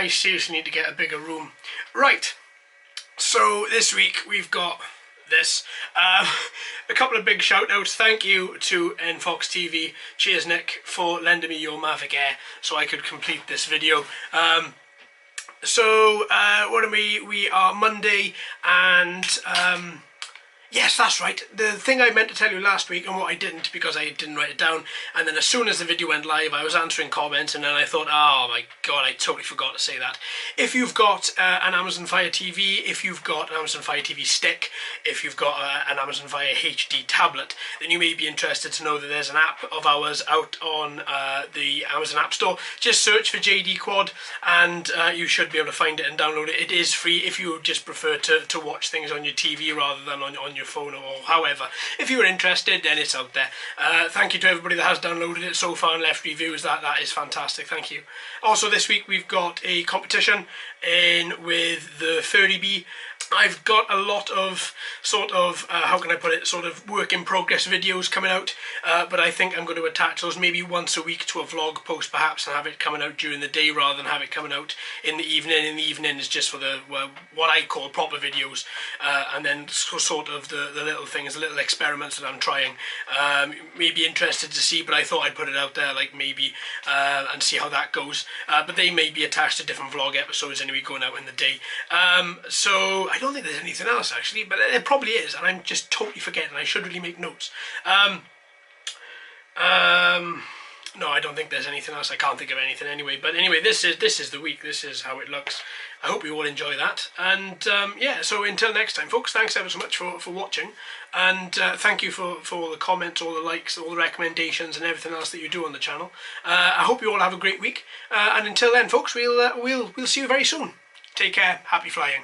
I seriously need to get a bigger room. Right, so this week we've got this. A couple of big shout outs. Thank you to NFoxTV. Cheers Nick for lending me your Mavic Air so I could complete this video. What are we? We are Monday, and yes, that's right. The thing I meant to tell you last week and what I didn't because I didn't write it down, and then as soon as the video went live I was answering comments and then I thought, oh my god, I totally forgot to say that. If you've got an Amazon Fire TV, if you've got an Amazon Fire TV stick, if you've got an Amazon Fire HD tablet, then you may be interested to know that there's an app of ours out on the Amazon App Store. Just search for JD Quad and you should be able to find it and download it. It is free if you just prefer to watch things on your TV rather than on your phone or however. If you're interested, then it's out there. Thank you to everybody that has downloaded it so far and left reviews. That is fantastic. Thank you. Also this week we've got a competition in with the 30B. I've got a lot of how can I put it, sort of work in progress videos coming out, but I think I'm going to attach those maybe once a week to a vlog post perhaps and have it coming out during the day rather than have it coming out in the evening. In the evening is just for the what I call proper videos, and then sort of the little things, the little experiments that I'm trying. May be interested to see, but I thought I'd put it out there like maybe and see how that goes. But they may be attached to different vlog episodes anyway going out in the day. So I don't think there's anything else actually, but it probably is, and I'm just totally forgetting. I should really make notes. No, I don't think there's anything else. I can't think of anything anyway. But anyway, this is the week. This is how it looks. I hope you all enjoy that. And yeah, so until next time, folks, thanks ever so much for watching. And thank you for all the comments, all the likes, all the recommendations and everything else that you do on the channel. I hope you all have a great week. And until then, folks, we'll see you very soon. Take care. Happy flying.